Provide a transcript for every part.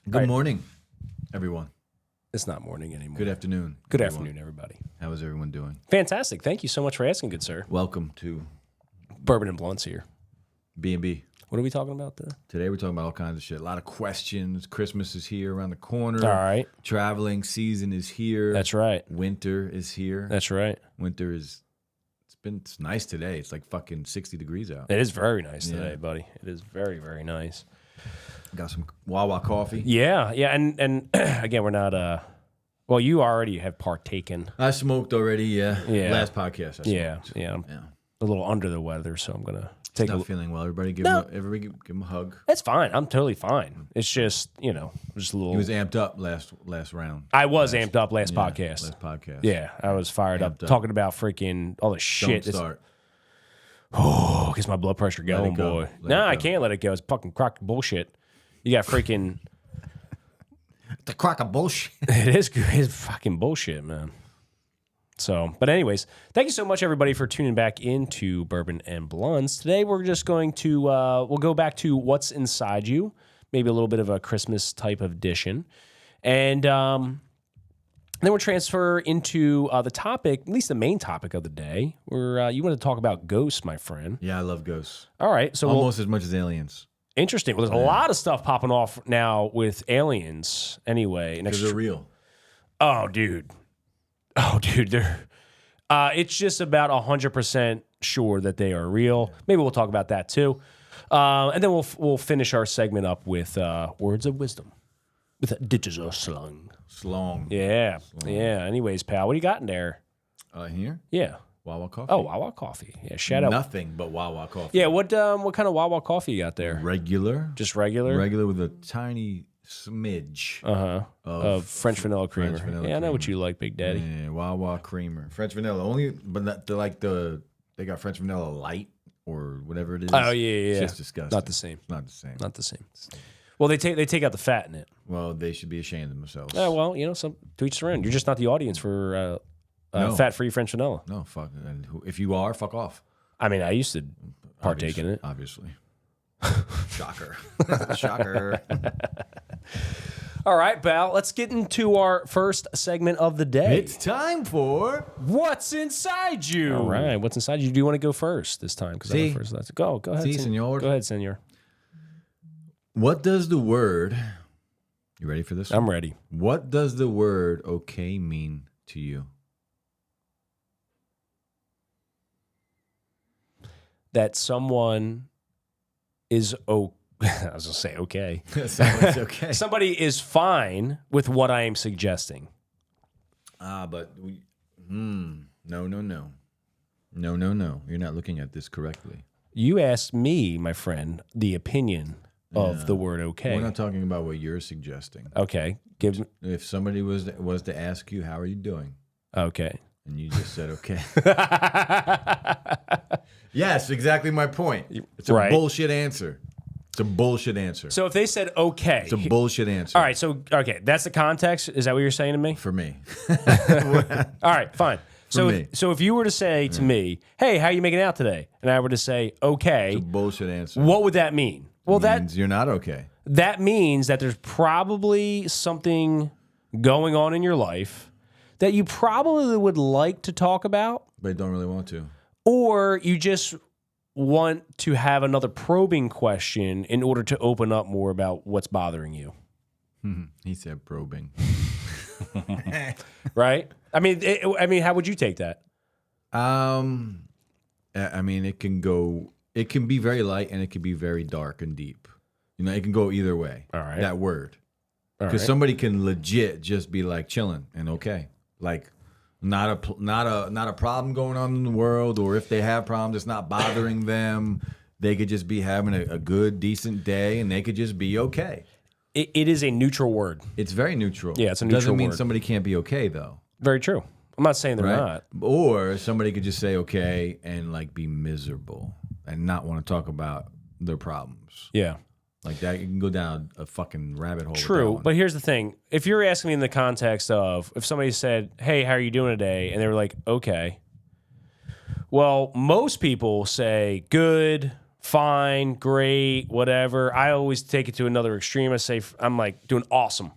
Good morning, everyone. It's not morning anymore. Good afternoon. Good everyone. afternoon, everybody. How is everyone doing? Fantastic. Thank you so much for asking, good sir. Welcome to Bourbon and Blunts here. B&B. What are we talking about today? Today we're talking about all kinds of shit. A lot of questions. Christmas is here around the corner. All right. Traveling season is here. That's right. Winter is here. That's right. Winter is, it's nice today. It's like fucking 60 degrees out. It is very nice today, buddy. It is very, very nice. Got some Wawa coffee. Yeah, and again, we're not, well, you already have partaken. I smoked already, yeah. Yeah. Last podcast I smoked. Yeah. I'm a little under the weather, so I'm going to take Not a feeling well. Everybody give him a hug. It's fine. I'm totally fine. It's just, just a little. He was amped up last round. I was amped up last podcast. Last podcast. Yeah, I was fired up talking about freaking all the shit. Don't start. Oh, gets my blood pressure going, boy. Nah, I can't let it go. It's fucking crock bullshit. You got freaking. The crock of bullshit. It is good. It's fucking bullshit, man. So, but anyways, thank you so much, everybody, for tuning back into Bourbon and Blunts. Today, we're just going to, we'll go back to what's inside you, maybe a little bit of a Christmas type of edition. And then we'll transfer into the topic, at least the main topic of the day, where you want to talk about ghosts, my friend. Yeah, I love ghosts. All right. So almost as much as aliens. Interesting. Well, there's a lot of stuff popping off now with aliens anyway. Because they're real. Oh, dude. They're, it's just about 100% sure that they are real. Maybe we'll talk about that too. And then we'll finish our segment up with words of wisdom. With digital slang. Slong. Yeah. Yeah. Anyways, pal, what do you got in there? Here? Yeah. Wawa coffee. Oh, Wawa coffee. Yeah, shout out. Nothing but Wawa coffee. Yeah, what kind of Wawa coffee you got there? Regular. Just regular? Regular with a tiny smidge. Of French vanilla creamer. French vanilla I know what creamer. you like, Big Daddy. Yeah, Wawa creamer. French vanilla. Only, but not, they got French vanilla light or whatever it is. Oh, yeah. It's just disgusting. Not the same. It's not the same. Not the same. Well, they take out the fat in it. Well, they should be ashamed of themselves. Oh, well, some to each their own. You're just not the audience for No. fat-free French vanilla. No, fuck. And if you are, fuck off. I mean, I used to partake in it. Obviously. Shocker. Shocker. All right, pal. Let's get into our first segment of the day. It's time for What's Inside You. All right, what's inside you? Do you want to go first this time? Because I went first. Let's go. Go ahead, senor. Go ahead, senor. What does the word... You ready for this one? I'm ready. What does the word okay mean to you? That someone is I was going to say okay. Sounds okay. Somebody is fine with what I am suggesting. But no. You're not looking at this correctly. You asked me, my friend, the opinion of the word okay. We're not talking about what you're suggesting. Okay. If somebody was to ask you, how are you doing? Okay. And you just said, okay. Yes, exactly my point. It's a bullshit answer. It's a bullshit answer. So if they said okay. It's a bullshit answer. All right, so, okay, that's the context? Is that what you're saying to me? For me. All right, fine. So if you were to say to me, hey, how are you making out today? And I were to say, okay. It's a bullshit answer. What would that mean? Well, that means you're not okay. That means that there's probably something going on in your life that you probably would like to talk about. But you don't really want to. Or you just want to have another probing question in order to open up more about what's bothering you. He said probing. Right? I mean, how would you take that? I mean, it can be very light and it can be very dark and deep. It can go either way. All right. That word. Because somebody can legit just be like chilling and okay. Like not a problem going on in the world, or if they have problems, it's not bothering them. They could just be having a good, decent day, and they could just be okay. It is a neutral word. It's very neutral. Yeah, it's a neutral Doesn't mean word. somebody can't be okay, though. Very true. I'm not saying they're not. Or somebody could just say okay and like be miserable and not want to talk about their problems. Yeah. Like that, you can go down a fucking rabbit hole. True, but here's the thing. If you're asking me in the context of if somebody said, hey, how are you doing today? And they were like, okay. Well, most people say good, fine, great, whatever. I always take it to another extreme. I say, I'm like doing awesome,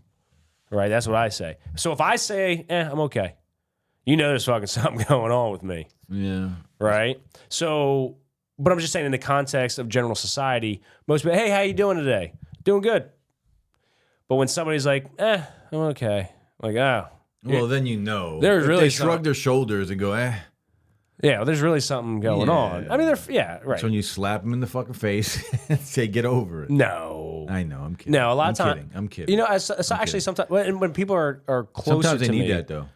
right? That's what I say. So if I say, I'm okay, you know there's fucking something going on with me. Yeah. Right? So, but I'm just saying in the context of general society, most people, hey, how you doing today? Doing good. But when somebody's like, I'm okay. Like, Well, then you know. There's If really they shrug their shoulders and go, yeah, there's really something going on. I mean, right. That's when you slap them in the fucking face and say, get over it. No. I know, I'm kidding. No, a lot of times. I'm kidding. You know, it's actually sometimes when people are closer Sometimes they to need me, that, though.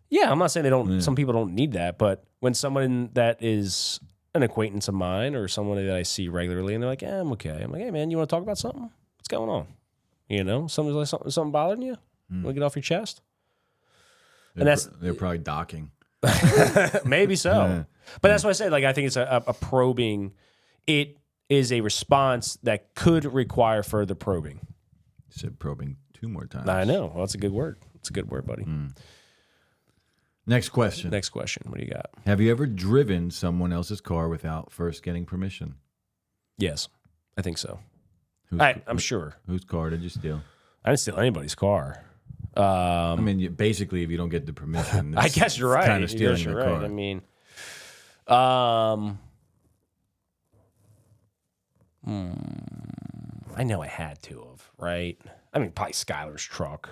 Yeah, I'm not saying they don't. Some people don't need that, but when someone that is an acquaintance of mine or someone that I see regularly, and they're like, I'm okay. I'm like, hey, man, you want to talk about something? What's going on? You know, something bothering you? Want to get off your chest? They're probably docking. Maybe so. But that's what I said. Like, I think it's a probing. It is a response that could require further probing. You said probing 2 more times. I know. Well, that's a good word. It's a good word, buddy. Next question. What do you got? Have you ever driven someone else's car without first getting permission? Yes, I think so. I'm sure. Whose car did you steal? I didn't steal anybody's car. I mean, basically, if you don't get the permission, I guess you're right. Kind of stealing you're the right. car. I mean, I know I had to have, right? I mean, probably Skylar's truck.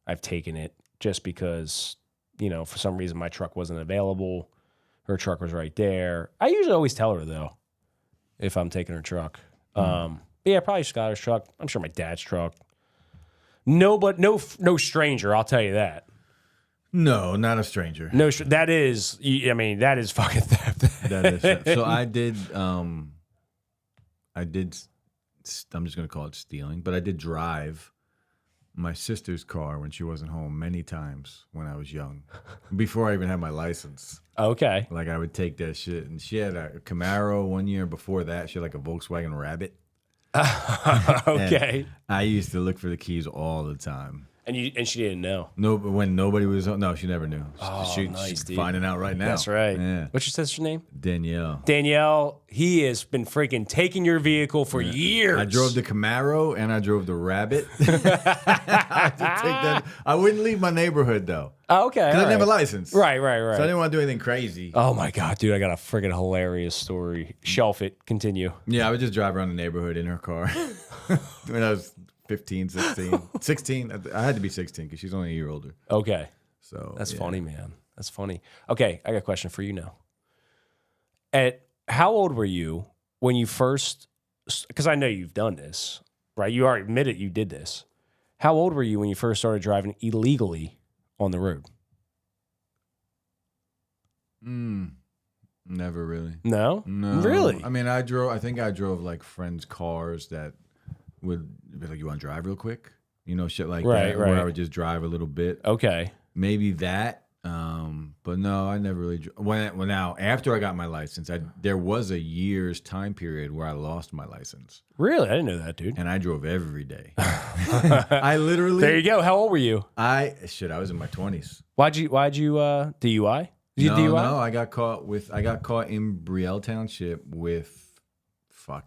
I've taken it just because, you know, for some reason my truck wasn't available. Her truck was right there. I usually always tell her, though, if I'm taking her truck. Yeah, probably Skylar's truck. I'm sure my dad's truck. No stranger, I'll tell you that. No, not a stranger. No, that is fucking theft. That is theft. So I did, I'm just going to call it stealing, but I did drive my sister's car when she wasn't home many times when I was young, before I even had my license. Okay. Like, I would take that shit, and she had a Camaro one year. Before that, she had like a Volkswagen Rabbit. Okay. And I used to look for the keys all the time. And she didn't know. No, but when nobody was home, no, she never knew. Nice, she's dude. finding out right now. That's right. Yeah. What's your sister's name? Danielle. Danielle, he has been freaking taking your vehicle for years. I drove the Camaro and I drove the Rabbit. I wouldn't leave my neighborhood, though. Oh, okay. Because I didn't have a license. Right. So I didn't want to do anything crazy. Oh, my God, dude. I got a freaking hilarious story. Shelf it. Continue. Yeah, I would just drive around the neighborhood in her car when I was 15, 16. 16. I had to be 16 because she's only a year older. Okay. So that's funny, man. That's funny. Okay, I got a question for you now. How old were you when you first, because I know you've done this, right? You already admitted you did this. How old were you when you first started driving illegally on the road? Never really. No? No. Really? I mean, I think I drove like friends' cars that would be like, you want to drive real quick? You know, shit like that. Right. Where I would just drive a little bit. Okay. Maybe that. But no, I never really. Now, after I got my license, there was a year's time period where I lost my license. Really? I didn't know that, dude. And I drove every day. I literally. There you go. How old were you? I was in my 20s. Why'd you DUI? Did you No, DUI? no, I got caught in Brielle Township with,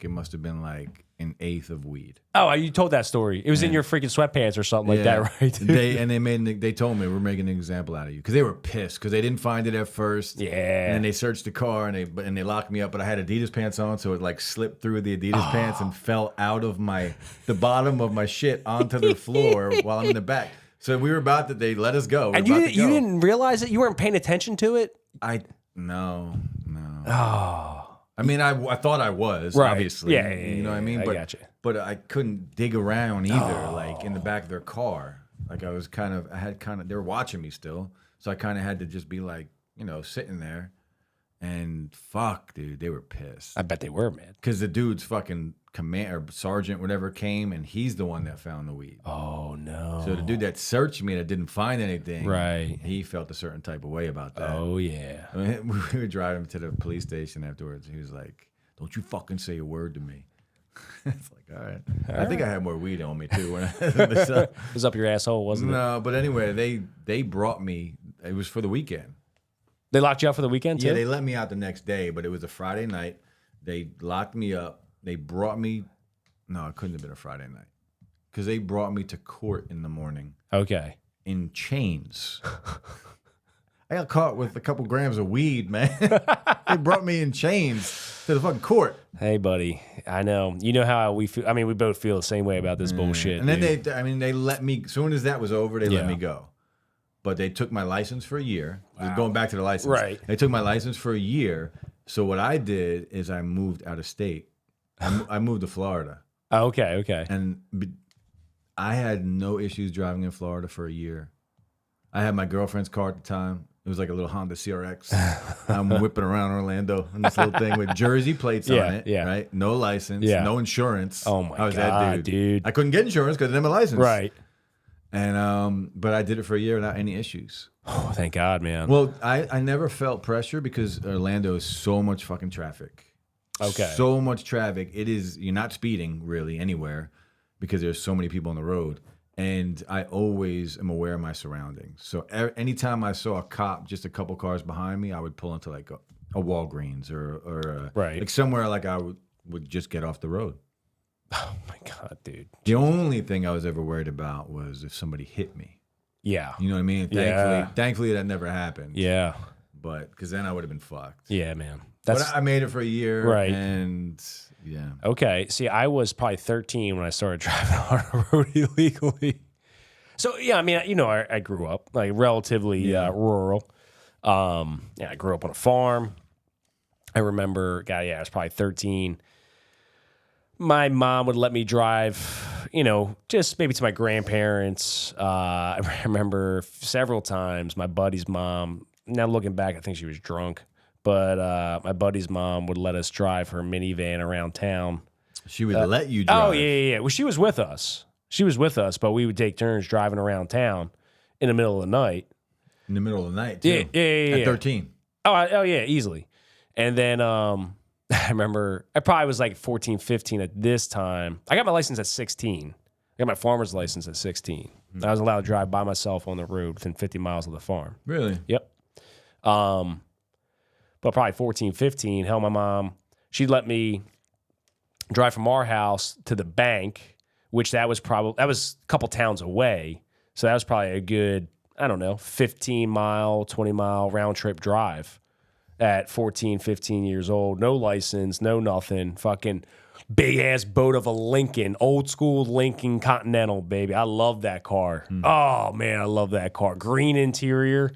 it must have been like an eighth of weed. Oh, you told that story. It was in your freaking sweatpants or something like that, right? They told me, we're making an example out of you, because they were pissed because they didn't find it at first. Yeah. And then they searched the car and they locked me up, but I had Adidas pants on, so it like slipped through the Adidas pants and fell out of the bottom of my shit onto the floor while I'm in the back. So we were about to, they let us go. And you didn't realize it? You weren't paying attention to it? No. Oh. I mean, I thought I was, right. Obviously. Yeah, you know what I mean? I got you. But I couldn't dig around either, like in the back of their car. Like they were watching me still. So I kind of had to just be like, sitting there. And fuck, dude, they were pissed. I bet they were, man. Because the dude's fucking sergeant, whatever, came, and he's the one that found the weed. Oh, no. So the dude that searched me that didn't find anything, right? He felt a certain type of way about that. Oh, yeah. I mean, we would drive him to the police station afterwards. He was like, "Don't you fucking say a word to me." It's like, all right. I think I had more weed on me, too. When it was up your asshole, wasn't it? No, but anyway, they brought me. It was for the weekend. They locked you up for the weekend, too? Yeah, they let me out the next day, but it was a Friday night. They locked me up, they brought me. No, it couldn't have been a Friday night because they brought me to court in the morning. Okay. In chains. I got caught with a couple grams of weed, man. They brought me in chains to the fucking court. Hey, buddy. I know. You know how we feel. I mean, we both feel the same way about this bullshit. And then they let me, as soon as that was over, they let me go. But they took my license for a year. Wow. Going back to the license. Right. They took my license for a year. So what I did is I moved out of state. I moved to Florida. Okay. And I had no issues driving in Florida for a year. I had my girlfriend's car at the time. It was like a little Honda CRX. I'm whipping around Orlando in this little thing with Jersey plates on it, right? No license, no insurance. Oh my God, that dude. I couldn't get insurance because I didn't have a license. Right. And but I did it for a year without any issues. Oh, thank God, man. Well, I never felt pressure because Orlando is so much fucking traffic. Okay. So much traffic. You're not speeding really anywhere because there's so many people on the road. And I always am aware of my surroundings. So anytime I saw a cop just a couple cars behind me, I would pull into like a Walgreens or like somewhere like I would just get off the road. Oh my God, dude. The only thing I was ever worried about was if somebody hit me. Yeah. You know what I mean? Thankfully that never happened. Yeah. But because then I would have been fucked. Yeah, man. But I made it for a year. Right. And yeah. Okay. See, I was probably 13 when I started driving on the road illegally. So, yeah, I mean, you know, I grew up like relatively rural. I grew up on a farm. I remember, I was probably 13. My mom would let me drive, you know, just maybe to my grandparents. I remember several times my buddy's mom, now looking back, I think she was drunk. But my buddy's mom would let us drive her minivan around town. She would let you drive? Oh, yeah. Well, she was with us. But we would take turns driving around town in the middle of the night. In the middle of the night, too? Yeah. At 13? Oh, yeah, easily. And then I remember I probably was like 14, 15 at this time. I got my license at 16. I got my farmer's license at 16. Mm-hmm. I was allowed to drive by myself on the road within 50 miles of the farm. Really? Yep. But probably 14, 15, hell, my mom, she'd let me drive from our house to the bank, which that was a couple towns away. So that was probably a good, 15-mile, 20-mile round trip drive at 14, 15 years old. No license, no nothing. Fucking big-ass boat of a Lincoln, old school Lincoln Continental, baby. I love that car. Oh, man, I love that car. Green interior.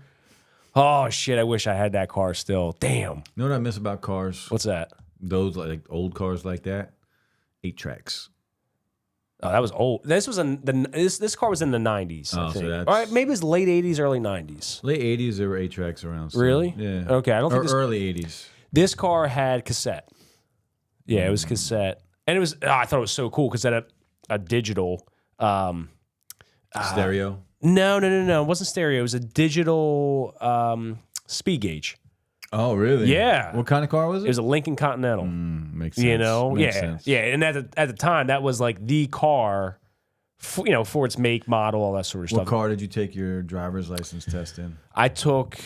Oh, shit, I wish I had that car still. Damn. You know what I miss about cars? What's that? Those like old cars like that? 8 tracks. Oh, that was old. This car was in the 90s, I think. So that's... All right, maybe it was late 80s, early 90s. Late 80s, there were 8 tracks around. So, really? Yeah. Okay, I don't think early 80s. This car had cassette. Yeah, it was cassette. And it was, I thought it was so cool because it had a digital... stereo? No. It wasn't stereo. It was a digital speed gauge. Oh, really? Yeah. What kind of car was it? It was a Lincoln Continental. Makes sense. You know? Makes sense. Yeah. And at the time, that was like the car, for its make, model, all that sort of stuff. What car did you take your driver's license test in? I took,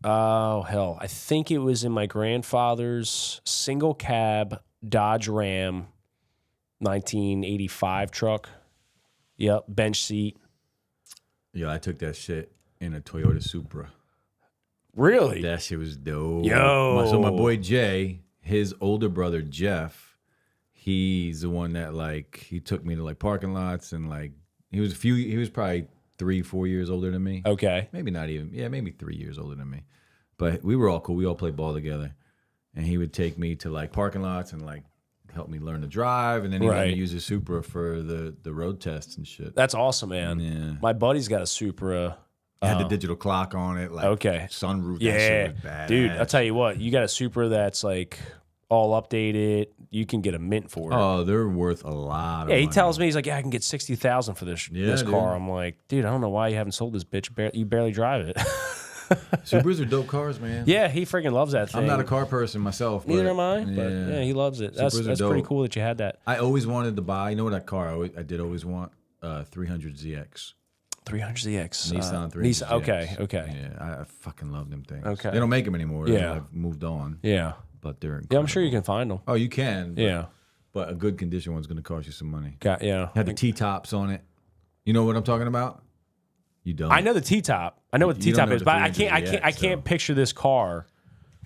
I think it was in my grandfather's single cab Dodge Ram 1985 truck. Yep, bench seat. Yeah, I took that shit in a Toyota Supra. Really? That shit was dope. Yo. So my boy Jay, his older brother Jeff, he's the one that he took me to parking lots and he was probably 3-4 years older than me. Okay. Maybe not even. Yeah, maybe 3 years older than me. But we were all cool. We all played ball together. And he would take me to parking lots and help me learn to drive, and then he let me use a Supra for the road tests and shit. That's awesome, man. Yeah. My buddy's got a Supra. It had the digital clock on it, sunroof. Yeah, that shit was badass. Dude, I'll tell you what, you got a Supra that's all updated. You can get a mint for it. Oh, they're worth a lot. Yeah, he tells me, he's like, I can get $60,000 for this car. I'm like, dude, I don't know why you haven't sold this bitch. You barely drive it. Supras are dope cars, man. Yeah, he freaking loves that thing. I'm not a car person myself. Neither am I. But yeah, he loves it. That's pretty cool that you had that. I always wanted to buy. You know what that car I did always want? 300ZX. 300ZX. Nissan 300ZX. Nissan. Okay. Yeah, I fucking love them things. Okay. They don't make them anymore. Yeah. I've moved on. Yeah. But they're incredible. Yeah, I'm sure you can find them. Oh, you can. Yeah. but a good condition one's going to cost you some money. Yeah. Had the T-tops on it. You know what I'm talking about? You don't. I know the T-top. I know what the You don't T-top know is, the but I 300 can't picture this car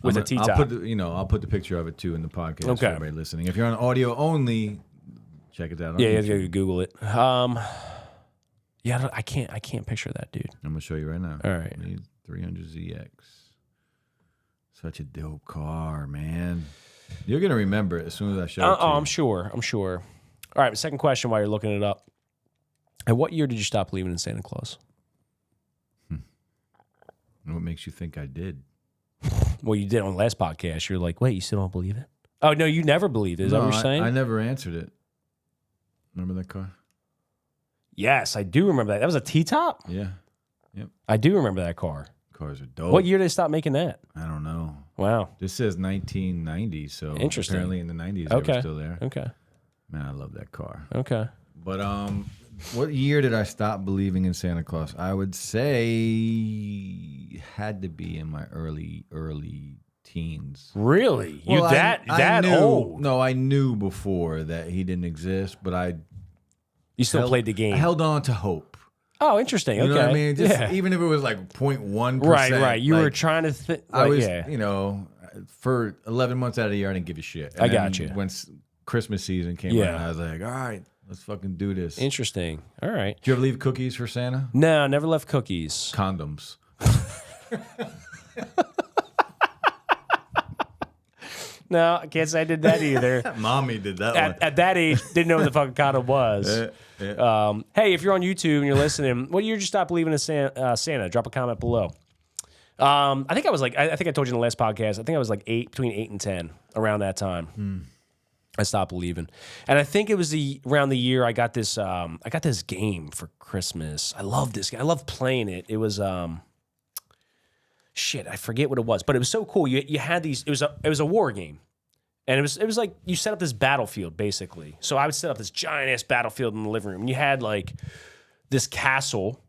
with a T-top. I'll put the picture of it too in the podcast for Okay. everybody listening. If you're on audio only, check it out. On Yeah, you YouTube. have to Google it. Yeah, I can't picture that, dude. I'm gonna show you right now. All right. 300ZX. Such a dope car, man. You're gonna remember it as soon as I show it to you. I'm sure. All right, second question while you're looking it up. At what year did you stop believing in Santa Claus? What makes you think I did? Well, you did on the last podcast. You're like, wait, you still don't believe it? Oh, no, you never believed it. Is that what you're saying? I never answered it. Remember that car? Yes, I do remember that. That was a T-top? Yeah. Yep. I do remember that car. Cars are dope. What year did they stop making that? I don't know. Wow. This says 1990, so Interesting. apparently in the 90s they were still there. Okay. Man, I love that car. Okay. But what year did I stop believing in Santa Claus? I would say had to be in my early teens. Really? Well, that knew, old? No, I knew before that he didn't exist, but You still played the game. I held on to hope. Oh, interesting. You know okay. what I mean? Just, even if it was like 0.1%. Right. You were trying to think. I was, for 11 months out of the year, I didn't give a shit. And I got you. When Christmas season came around, I was like, all right, let's fucking do this. Interesting. All right. Did you ever leave cookies for Santa? No, I never left cookies. Condoms. No, I can't say I did that either. Mommy did that one. At that age, didn't know what the fucking condom was. Hey, if you're on YouTube and you're listening, what year did you stop believing in Santa? Drop a comment below. I think I was like, I think I told you in the last podcast, I think I was like between 8 and 10 around that time. I stopped believing. And I think it was around the year I got this game for Christmas. I love this game. I love playing it. It was shit, I forget what it was, but it was so cool. You had these. It was a war game, and it was like you set up this battlefield basically. So I would set up this giant ass battlefield in the living room, and you had like this castle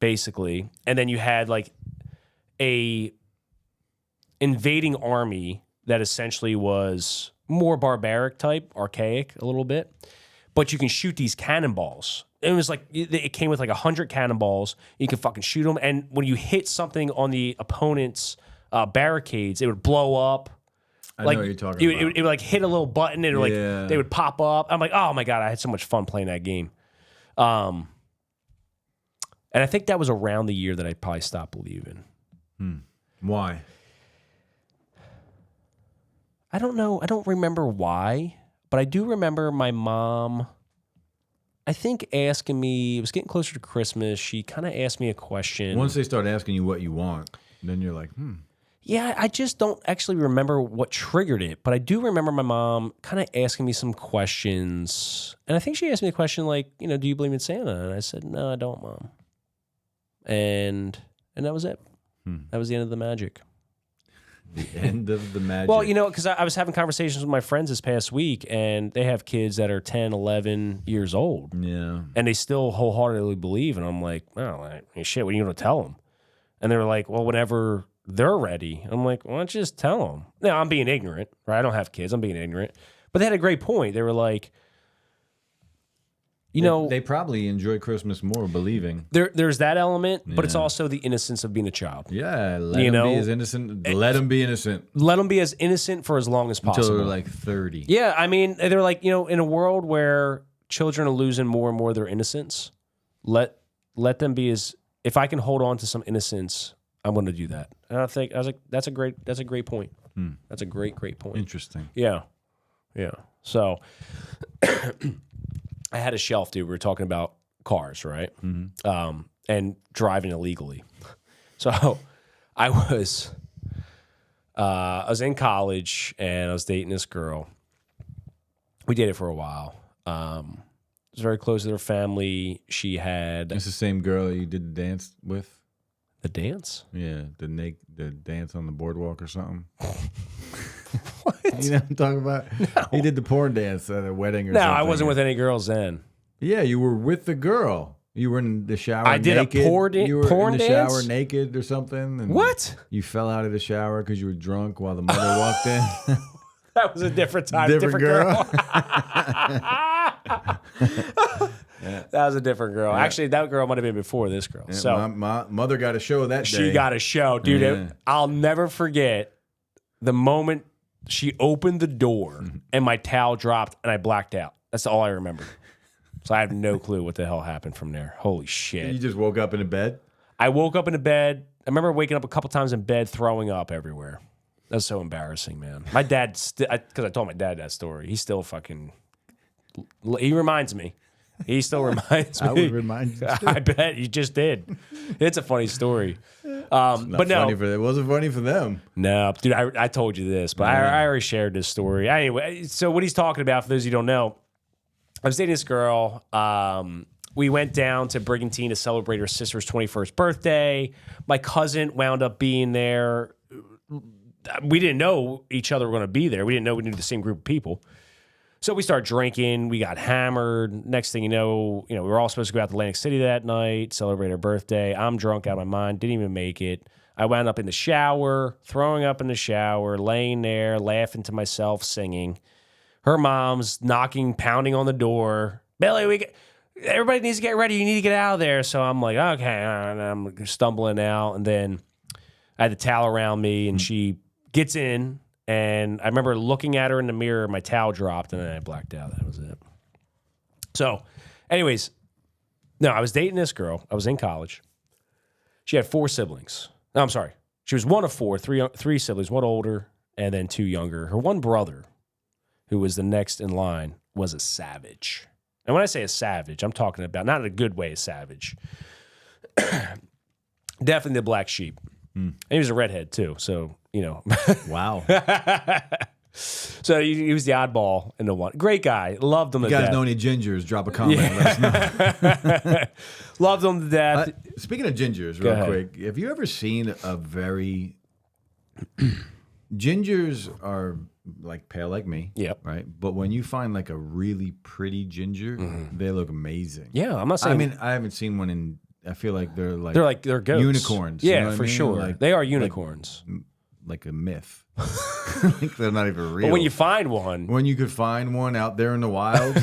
basically, and then you had like a invading army that essentially was more barbaric type, archaic a little bit, but you can shoot these cannonballs. It was like, it came with like 100 cannonballs. You can fucking shoot them. And when you hit something on the opponent's barricades, it would blow up. I know what you're talking about. It would like hit a little button and they would pop up. I'm like, oh my God, I had so much fun playing that game. And I think that was around the year that I probably stopped believing. Why? I don't know. I don't remember why, but I do remember my mom, I think, asking me, it was getting closer to Christmas. She kind of asked me a question. Once they start asking you what you want, then you're like, Yeah, I just don't actually remember what triggered it, but I do remember my mom kind of asking me some questions. And I think she asked me a question like, do you believe in Santa? And I said, no, I don't, Mom. And that was it. That was the end of the magic. The end of the magic. Well, because I was having conversations with my friends this past week, and they have kids that are 10, 11 years old. Yeah. And they still wholeheartedly believe. And I'm like, shit, what are you going to tell them? And they were like, well, whenever they're ready. I'm like, why don't you just tell them? Now, I'm being ignorant, right? I don't have kids. I'm being ignorant. But they had a great point. They were like, they probably enjoy Christmas more believing. There's that element, but it's also the innocence of being a child. Yeah, let them be as innocent. Let them be innocent. Let them be as innocent for as long as possible. Until they're like 30. Yeah, I mean, they're like, in a world where children are losing more and more of their innocence, let them be as, if I can hold on to some innocence, I'm going to do that. And I was like, that's a great point. That's a great point. Interesting. Yeah. So I had a shelf, dude. We were talking about cars, right? Mm-hmm. And driving illegally. So I was in college and I was dating this girl. We dated for a while. I was very close to their family. She had... It's the same girl you did the dance with? The dance? Yeah, the dance on the boardwalk or something. What? You know what I'm talking about? No. He did the porn dance at a wedding or something. No, I wasn't with any girls then. Yeah, you were with the girl. You were in the shower I did naked. a porn dance? You were in the shower naked or something. And what? You fell out of the shower because you were drunk while the mother walked in. That was a different time. Different girl. That was a different girl. Yeah. Actually, that girl might have been before this girl. Yeah, so my mother got a show that day. She got a show, dude. Yeah. I'll never forget the moment she opened the door and my towel dropped and I blacked out. That's all I remember. So I have no clue what the hell happened from there. Holy shit. You just woke up in a bed? I woke up in a bed. I remember waking up a couple times in bed, throwing up everywhere. That's so embarrassing, man. My dad, because I told my dad that story. He still fucking, he reminds me. He still reminds me. I would remind you. I bet you just did. It's a funny story. But no, it wasn't funny for them. No, dude, I told you this, but I already shared this story. Anyway, so what he's talking about, for those of you who don't know, I was dating this girl. We went down to Brigantine to celebrate her sister's 21st birthday. My cousin wound up being there. We didn't know each other were going to be there. We didn't know we knew the same group of people. So we started drinking. We got hammered. Next thing you know, we were all supposed to go out to Atlantic City that night, celebrate her birthday. I'm drunk out of my mind. Didn't even make it. I wound up in the shower, throwing up in the shower, laying there, laughing to myself, singing. Her mom's pounding on the door. Billy, everybody needs to get ready. You need to get out of there. So I'm like, okay. And I'm stumbling out. And then I had the towel around me, and she gets in. And I remember looking at her in the mirror, my towel dropped, and then I blacked out. That was it. So, anyways, no, I was dating this girl. I was in college. She had 4 siblings. No, I'm sorry. She was one of 4, three siblings, one older and then 2 younger. Her one brother, who was the next in line, was a savage. And when I say a savage, I'm talking about not in a good way, a savage. Definitely the black sheep. And he was a redhead, too, so... Wow. So he was the oddball in the one. Great guy. Loved him to death. You guys know any gingers? Drop a comment. Let us know. Loved him to death. Speaking of gingers, real quick, have you ever seen a very... Gingers are like pale like me. Yep. Right? But when you find like a really pretty ginger, they look amazing. Yeah, I'm not saying... I mean, I haven't seen one in... I feel like they're goats. Unicorns. Yeah, you know for sure. Like, they are unicorns. Like a myth. Like they're not even real. But when you find one. When you could find one out there in the wild.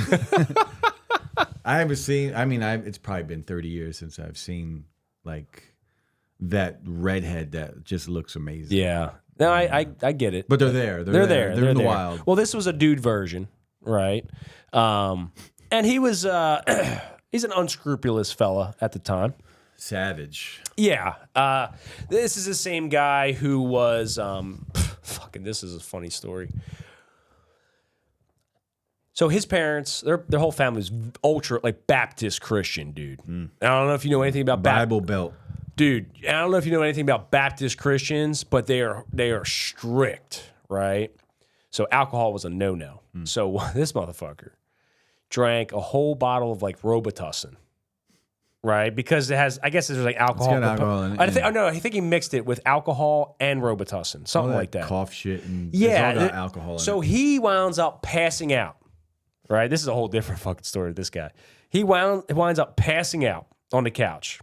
I haven't seen, it's probably been 30 years since I've seen like that redhead that just looks amazing. Yeah. No, I get it. But they're there. They're there. They're in the wild. Well, this was a dude version, right? And he was, he's an unscrupulous fella at the time. Savage. Yeah. This is the same guy who was, this is a funny story. So his parents, their whole family was ultra, like, Baptist Christian, dude. I don't know if you know anything about Bible Belt. Dude, I don't know if you know anything about Baptist Christians, but they are strict, right? So alcohol was a no-no. So this motherfucker drank a whole bottle of, like, Robitussin. Right, because it has, I guess there's like alcohol. It's got alcohol in it. I think he mixed it with alcohol and Robitussin, something like that. Cough shit and yeah, it's all got alcohol in it. So he winds up passing out. Right, this is a whole different fucking story. This guy, he winds up passing out on the couch.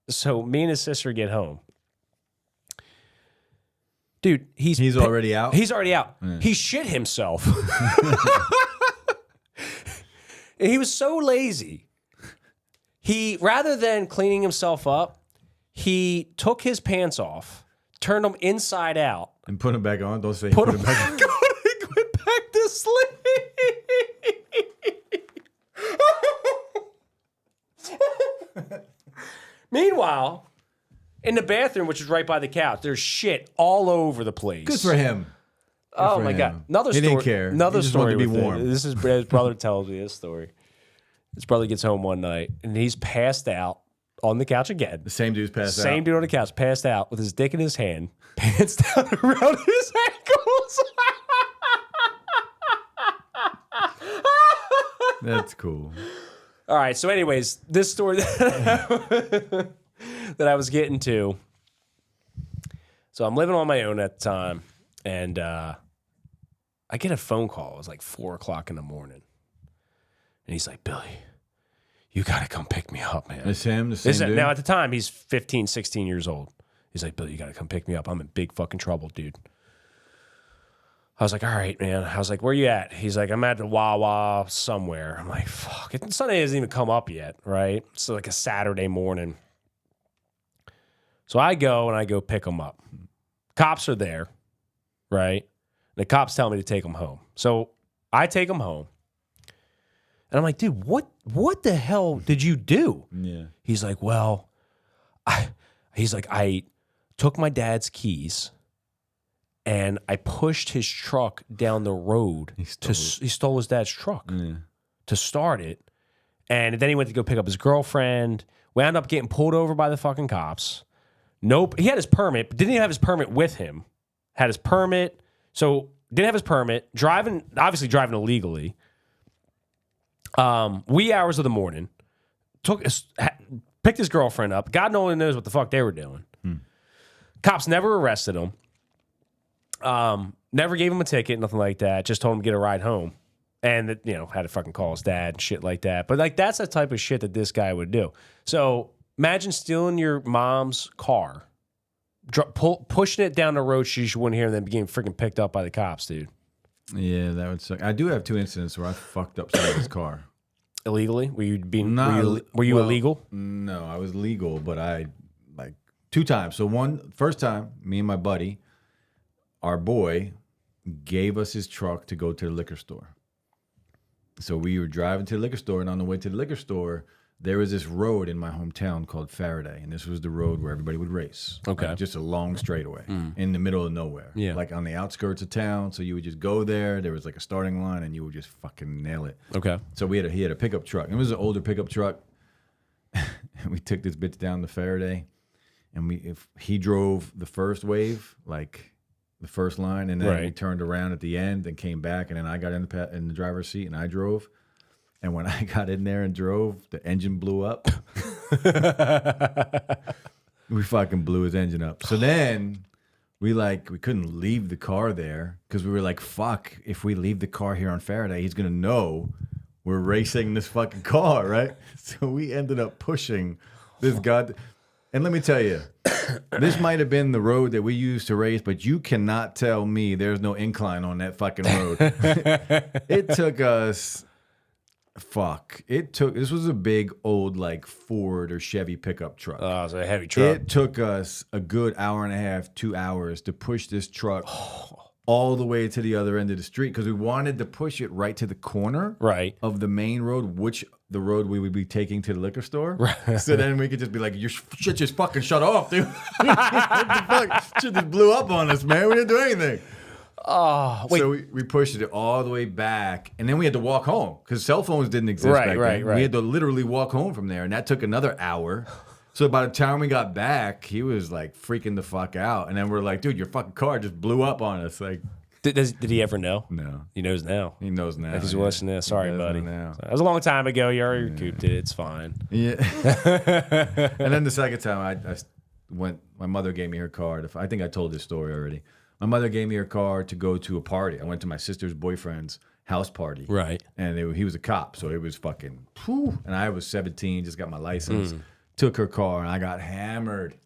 So me and his sister get home. Dude, he's already out. He's already out. Yeah. He shit himself. And he was so lazy. He, rather than cleaning himself up, he took his pants off, turned them inside out. And put them back on? Don't say put them back on. And went back to sleep. Meanwhile, in the bathroom, which is right by the couch, there's shit all over the place. Good for him. Oh, my God. Another story. He didn't care. Another he just story. wanted to be warm. This is his brother tells me this story. His brother gets home one night, and he's passed out on the couch again. The same dude's passed out? Same dude on the couch, passed out with his dick in his hand, pants down around his ankles. That's cool. All right, so anyways, this story that I was getting to. So I'm living on my own at the time, and I get a phone call. It was like 4 o'clock in the morning. And he's like, Billy, you got to come pick me up, man. It's him, the same dude? Now, at the time, he's 15, 16 years old. He's like, Billy, you got to come pick me up. I'm in big fucking trouble, dude. I was like, all right, man. I was like, where you at? He's like, I'm at the Wawa somewhere. I'm like, fuck. Sunday hasn't even come up yet, right? So like a Saturday morning. So I go pick him up. Cops are there, right? The cops tell me to take him home. So I take him home. And I'm like, dude, what the hell did you do? Yeah. He's like, well, I took my dad's keys and I pushed his truck down the road. He stole his dad's truck to start it. And then he went to go pick up his girlfriend. We ended up getting pulled over by the fucking cops. Nope. He had his permit, but didn't even have his permit with him. Had his permit. So didn't have his permit. Obviously driving illegally. Wee hours of the morning. Picked his girlfriend up. God only knows what the fuck they were doing. Cops never arrested him. Never gave him a ticket, nothing like that. Just told him to get a ride home. And, had to fucking call his dad and shit like that. But, like, that's the type of shit that this guy would do. So, imagine stealing your mom's car, pushing it down the road she wouldn't hear, and then getting freaking picked up by the cops, dude. Yeah, that would suck. I do have 2 incidents where I fucked up somebody's car. Illegally? Were you illegal? No, I was legal, but I, 2 times. So first time, me and my buddy, our boy, gave us his truck to go to the liquor store. So we were driving to the liquor store, and on the way to the liquor store, there was this road in my hometown called Faraday, and this was the road where everybody would race. Okay. Just a long straightaway in the middle of nowhere. Yeah. Like on the outskirts of town. So you would just go there. There was like a starting line, and you would just fucking nail it. Okay. So he had a pickup truck. It was an older pickup truck. And we took this bitch down to Faraday, and if he drove the first wave, like the first line, and then we turned around at the end and came back, and then I got in the driver's seat and I drove. And when I got in there and drove, the engine blew up. We fucking blew his engine up. So then we couldn't leave the car there because we were like, fuck, if we leave the car here on Faraday, he's going to know we're racing this fucking car, right? So we ended up pushing this guy. And let me tell you, this might have been the road that we used to race, but you cannot tell me there's no incline on that fucking road. It took us... This was a big old Ford or Chevy pickup truck. Oh, it was a heavy truck. It took us a good hour and a half, 2 hours to push this truck all the way to the other end of the street because we wanted to push it right to the corner of the main road, the road we would be taking to the liquor store. Right. So then we could just be like, your shit just fucking shut off, dude. What the fuck? Shit just blew up on us, man. We didn't do anything. Oh, wait. So we pushed it all the way back, and then we had to walk home because cell phones didn't exist back then. We had to literally walk home from there, and that took another hour. So by the time we got back, he was freaking the fuck out, and then we're like, dude, your fucking car just blew up on us. Did he ever know? No. He knows now. He knows now. If he's listening to this, sorry, buddy. Now. That was a long time ago. You already recouped it. It's fine. Yeah. And then the second time, I went. My mother gave me her card. I think I told this story already. My mother gave me her car to go to a party. I went to my sister's boyfriend's house party. Right. And he was a cop, so it was fucking, whew. And I was 17, just got my license. Took her car, and I got hammered.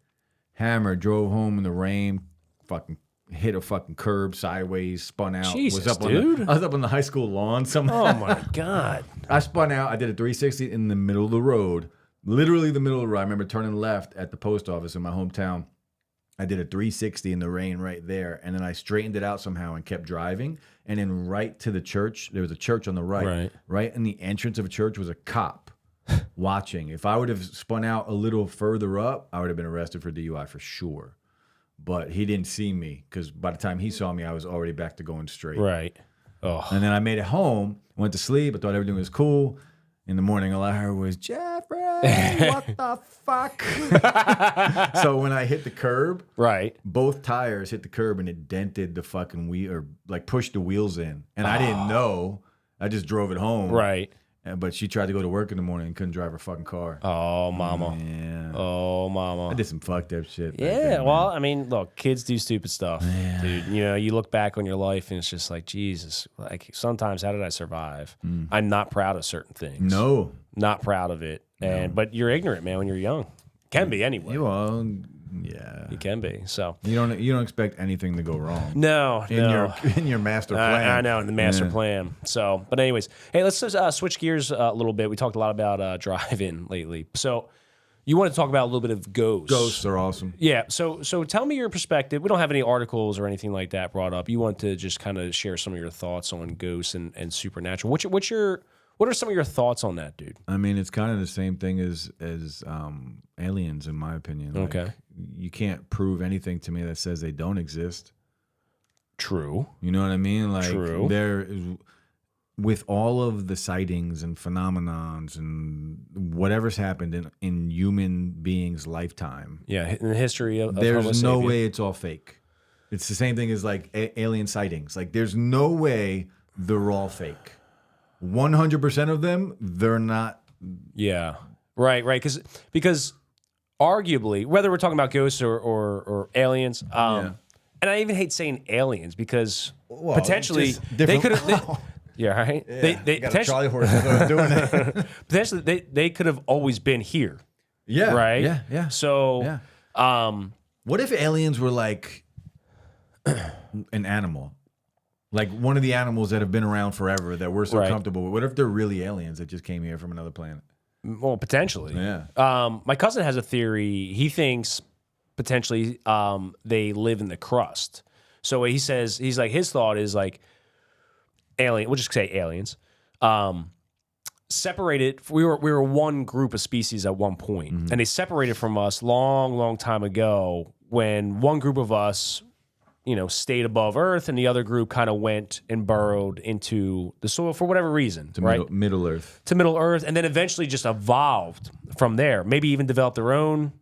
Drove home in the rain, fucking hit a fucking curb sideways, spun out. Jesus, I was up on the high school lawn somehow. Oh, my God. I spun out. I did a 360 in the middle of the road, literally the middle of the road. I remember turning left at the post office in my hometown. I did a 360 in the rain right there, and then I straightened it out somehow and kept driving. And then right to the church, there was a church on the right. Right in the entrance of a church was a cop watching. If I would have spun out a little further up, I would have been arrested for DUI for sure. But he didn't see me because by the time he saw me, I was already back to going straight. Right. Oh. And then I made it home, went to sleep. I thought everything was cool. In the morning, all I heard was, Jeffrey, what the fuck? So when I hit the curb, both tires hit the curb and it dented the fucking wheel, or pushed the wheels in. And I didn't know. I just drove it home. Right. But she tried to go to work in the morning and couldn't drive her fucking car. Oh, mama. Yeah. Oh, mama. I did some fucked up shit. Yeah, well, I mean, look, kids do stupid stuff. Yeah. Dude, you look back on your life and it's just like, Jesus, sometimes how did I survive? I'm not proud of certain things. No. Not proud of it. But you're ignorant, man, when you're young. Can be anyway. Well, Yeah, he can be. So you don't expect anything to go wrong. no, In your master plan. I know, in the master plan. So, but anyways, hey, let's just switch gears a little bit. We talked a lot about drive-in lately. So you want to talk about a little bit of ghosts. Ghosts are awesome. Yeah. So tell me your perspective. We don't have any articles or anything like that brought up. You want to just kind of share some of your thoughts on ghosts and supernatural. What are some of your thoughts on that, dude? I mean, it's kind of the same thing as aliens, in my opinion. Like, Okay. You can't prove anything to me that says they don't exist. True. You know what I mean? Like, True. there is, with all of the sightings and phenomenons and whatever's happened in human beings' lifetime, Yeah, in the history of there's Homo no sapien. way it's all fake. It's the same thing as like alien sightings. Like, there's no way they're all fake. 100% of them, they're not. Yeah. Right. Because arguably, whether we're talking about ghosts or aliens, and I even hate saying aliens because potentially just they different- could have. Yeah, right. They got a Charlie horse that's what I'm doing it. potentially they could have always been here. Yeah. Right. Yeah. So, What if aliens were like an animal? Like one of the animals that have been around forever that we're so Right. comfortable with. What if they're really aliens that just came here from another planet? well, potentially. Yeah. My cousin has a theory. He thinks potentially they live in the crust. So he says his thought is like alien. We'll just say aliens. Separated. We were one group of species at one point, and they separated from us long time ago when one group of us, stayed above Earth, and the other group kind of went and burrowed into the soil for whatever reason, To right? Middle Earth. To Middle Earth, and then eventually just evolved from there. Maybe even developed their own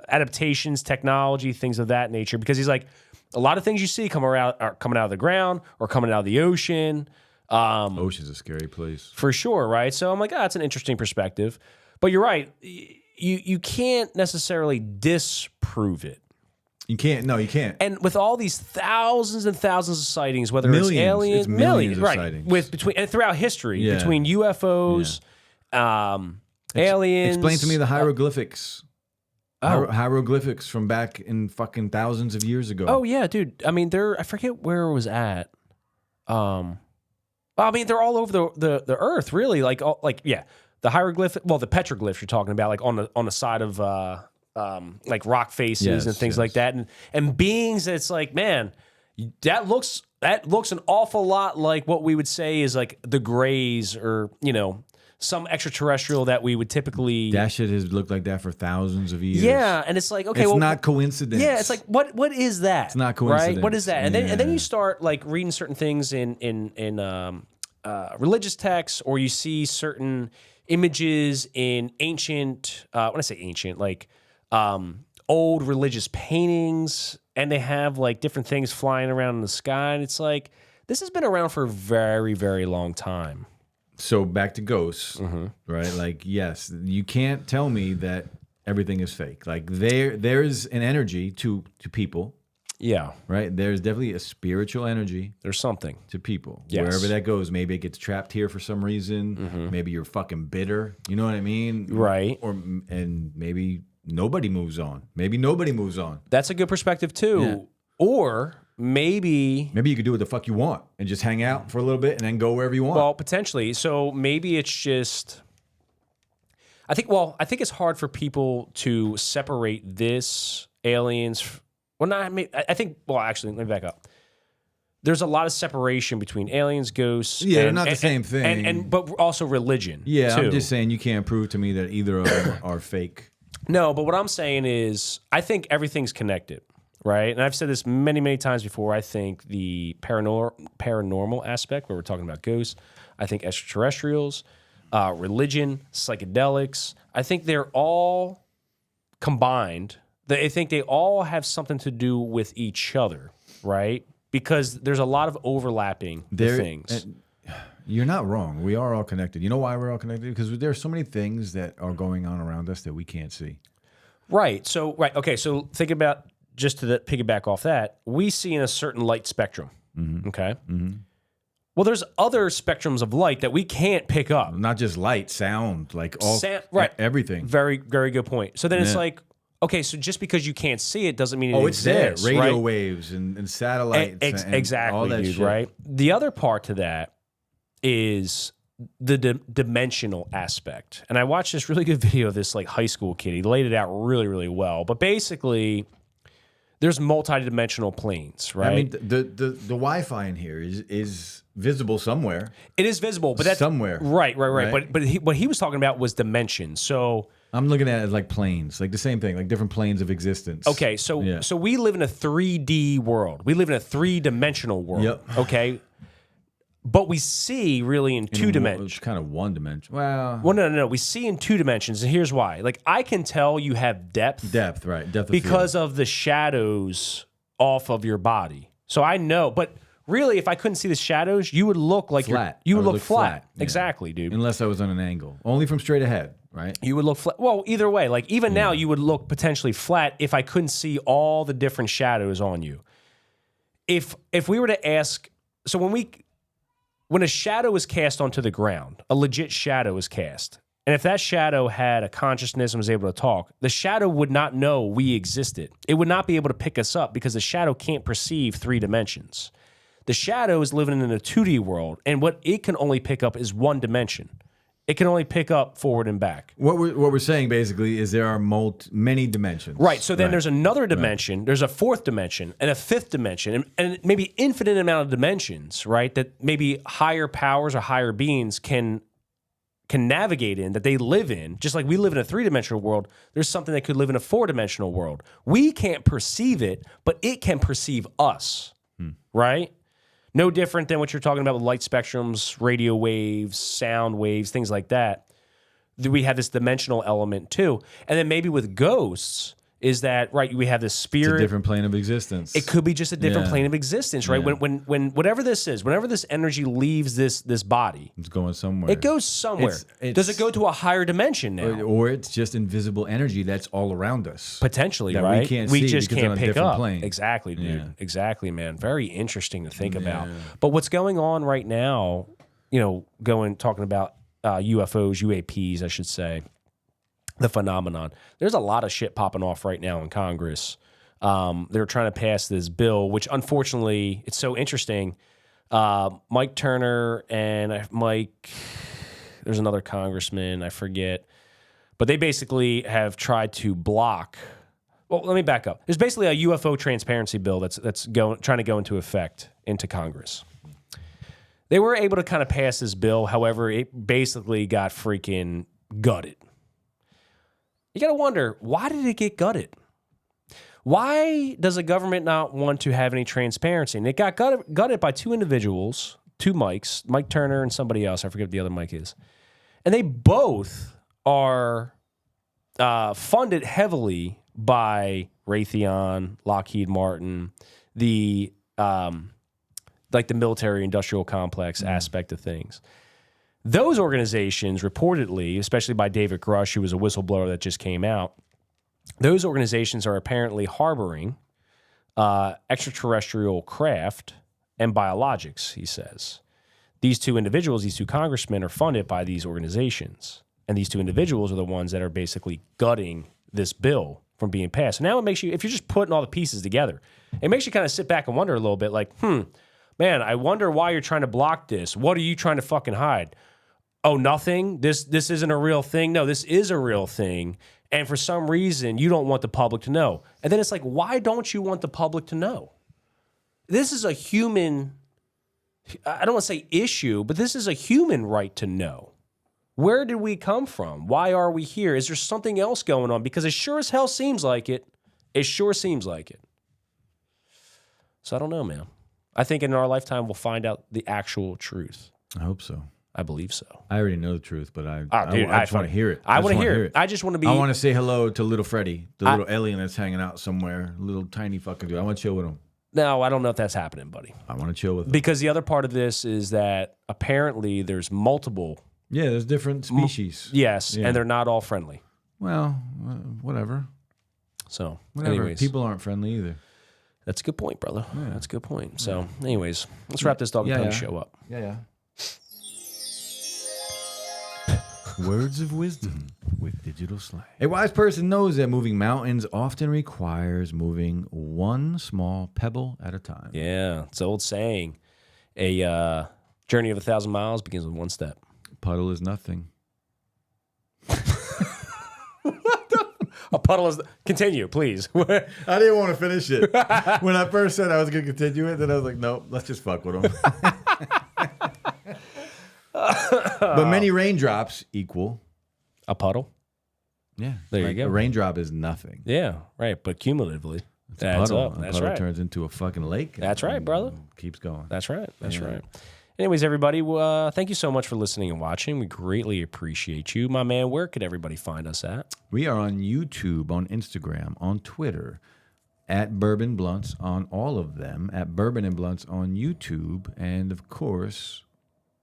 adaptations, technology, things of that nature. Because he's like, a lot of things you see are coming out of the ground or coming out of the ocean. Ocean's a scary place. For sure, right? So I'm like, that's an interesting perspective. But you're right. You can't necessarily disprove it. You can't. No, you can't. And with all these thousands and thousands of sightings, whether Millions. it's aliens, It's millions of right? sightings. And throughout history, Yeah. between UFOs, aliens. Explain to me the hieroglyphics. Hieroglyphics from back in fucking thousands of years ago. Oh yeah, dude. I mean, I forget where it was at. Well, I mean, they're all over the earth, really. The hieroglyph, the petroglyphs you're talking about, like on the side of like rock faces Yes, and things yes. like that, and beings. It's like, man, that looks an awful lot like what we would say is like the Greys, or some extraterrestrial that we would typically. That shit has looked like that for thousands of years. Yeah, and it's like, okay, It's well, not coincidence. yeah, it's like what is that? It's not right? coincidence. What is that? And then Yeah. you start like reading certain things in religious texts, or you see certain images in ancient. When I say ancient, like old religious paintings, and they have like different things flying around in the sky, and it's like this has been around for a very, very long time. So back to ghosts, right? Like, yes, you can't tell me that everything is fake. Like there's an energy to people, Yeah, right? There's definitely a spiritual energy there's something. to people. Yes. Wherever that goes, maybe it gets trapped here for some reason. Maybe you're fucking bitter. You know what I mean? Right. And maybe nobody moves on. Maybe nobody moves on. That's a good perspective too. Yeah. Or maybe Maybe you could do what the fuck you want and just hang out for a little bit and then go wherever you want. Well, potentially. So maybe it's just. I think it's hard for people to separate this aliens. Well, not. I think. Well, actually, let me back up. There's a lot of separation between aliens, ghosts. Yeah, they're not the same thing. And but also religion. yeah, too. I'm just saying you can't prove to me that either of them are fake. No, but what I'm saying is, I think everything's connected, right? And I've said this many, many times before. I think the paranormal aspect, where we're talking about ghosts, I think extraterrestrials, religion, psychedelics, I think they're all combined. I think they all have something to do with each other, right? Because there's a lot of overlapping things. You're not wrong. We are all connected. You know why we're all connected? Because there's so many things that are going on around us that we can't see. Right. So, okay. So think about, just to piggyback off that, we see in a certain light spectrum. Okay. Well, there's other spectrums of light that we can't pick up. Not just light, sound, like all Right. everything. Very, very good point. So then it's like, Okay, so just because you can't see it doesn't mean it it's there. exists. Radio right? waves and satellites. And Exactly, all that dude, shit. right? The other part to that is the dimensional aspect. And I watched this really good video of this like high school kid. He laid it out really, really well. But basically, there's multi-dimensional planes, right? I mean, the Wi-Fi in here is visible somewhere. It is visible, but that's somewhere. Right. But what he was talking about was dimensions. So I'm looking at it like planes, like the same thing, like different planes of existence. okay, so we live in a 3D world. We live in a 3-dimensional world. Yep. Okay. But we see really in 2 dimensions. It's kind of 1 dimension. Well, No. We see in 2 dimensions, and here's why. Like I can tell you have depth. Depth, right? Depth of because field. of the shadows off of your body. So I know, but really, if I couldn't see the shadows, you would look like flat. You would I would look flat. Yeah. Exactly, dude. Unless I was on an angle, only from straight ahead, right? You would look flat. Well, either way, like even now, you would look potentially flat if I couldn't see all the different shadows on you. If we were to ask, so when a shadow is cast onto the ground, a legit shadow is cast, and if that shadow had a consciousness and was able to talk, the shadow would not know we existed. It would not be able to pick us up because the shadow can't perceive 3 dimensions. The shadow is living in a 2D world, and what it can only pick up is 1 dimension. It can only pick up forward and back. What we're saying basically is there are many dimensions. Right. So then there's another dimension. Right. There's a 4th dimension and a 5th dimension, and maybe infinite amount of dimensions. Right. That maybe higher powers or higher beings can navigate in, that they live in. Just like we live in a 3-dimensional world, there's something that could live in a 4-dimensional world. We can't perceive it, but it can perceive us. Right. No different than what you're talking about with light spectrums, radio waves, sound waves, things like that. We have this dimensional element too. And then maybe with ghosts is that, right, we have this spirit. It's a different plane of existence. It could be just a different plane of existence, right? Yeah. When whatever this is, whenever this energy leaves this body. It's going somewhere. It goes somewhere. Does it go to a higher dimension now? Or it's just invisible energy that's all around us. Potentially, that right? We can't see just can't on a pick different up. Plane. Exactly, dude. Yeah. Exactly, man. Very interesting to think about. But what's going on right now, talking about UFOs, UAPs, I should say, the phenomenon. There's a lot of shit popping off right now in Congress. They're trying to pass this bill, which unfortunately, it's so interesting. Mike Turner and there's another congressman, I forget. But they basically have tried to block. Well, let me back up. There's basically a UFO transparency bill that's trying to go into effect into Congress. They were able to kind of pass this bill. However, it basically got freaking gutted. You got to wonder, why did it get gutted? Why does the government not want to have any transparency? And it got gutted by 2 individuals, 2 Mikes, Mike Turner and somebody else. I forget what the other Mike is. And they both are funded heavily by Raytheon, Lockheed Martin, the military industrial complex aspect of things. Those organizations reportedly, especially by David Grush, who was a whistleblower that just came out, those organizations are apparently harboring extraterrestrial craft and biologics, he says. These 2 individuals, these 2 congressmen, are funded by these organizations. And these 2 individuals are the ones that are basically gutting this bill from being passed. And now it makes you, if you're just putting all the pieces together, it makes you kind of sit back and wonder a little bit like, man, I wonder why you're trying to block this. What are you trying to fucking hide? Oh, nothing? This isn't a real thing? No, this is a real thing. And for some reason, you don't want the public to know. And then it's like, why don't you want the public to know? This is a human, I don't want to say issue, but this is a human right to know. Where did we come from? Why are we here? Is there something else going on? Because it sure as hell seems like it. It sure seems like it. So I don't know, man. I think in our lifetime, we'll find out the actual truth. I hope so. I believe so. I already know the truth, but I just want to hear it. I want to hear it. I just want to be. I want to say hello to little Freddy, the little alien that's hanging out somewhere, little tiny fucking dude. I want to chill with him. No, I don't know if that's happening, buddy. I want to chill with him. Because the other part of this is that apparently there's multiple. Yeah, there's different species. Yes, and they're not all friendly. Well, whatever. So, whatever. Anyways. People aren't friendly either. That's a good point, brother. Yeah. That's a good point. So, anyways, let's wrap this Dog and Pony show up. Yeah. Words of wisdom. with digital slang. A wise person knows that moving mountains often requires moving one small pebble at a time. Yeah, it's an old saying. A journey of 1,000 miles begins with one step. Puddle is nothing. A puddle is... Continue, please. I didn't want to finish it. When I first said I was going to continue it, then I was like, nope, let's just fuck with him. But many raindrops equal... A puddle? Yeah. There you go. A raindrop is nothing. Yeah, right. But cumulatively, It's a puddle. up. A That's puddle right. turns into a fucking lake. That's right, brother. Keeps going. That's right. That's right. Anyways, everybody, thank you so much for listening and watching. We greatly appreciate you. My man, where could everybody find us at? We are on YouTube, on Instagram, on Twitter, at Bourbon Blunts on all of them, at Bourbon and Blunts on YouTube, and of course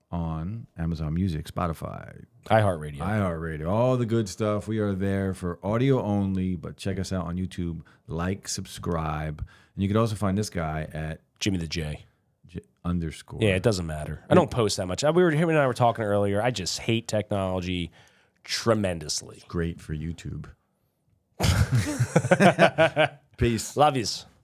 on Amazon Music, Spotify, iHeartRadio, all the good stuff. We are there for audio only, but check us out on YouTube. Like, subscribe, and you can also find this guy at Jimmy the J. _. Yeah, it doesn't matter. I don't post that much. Him and I were talking earlier. I just hate technology tremendously. Great for YouTube. Peace. Love yous.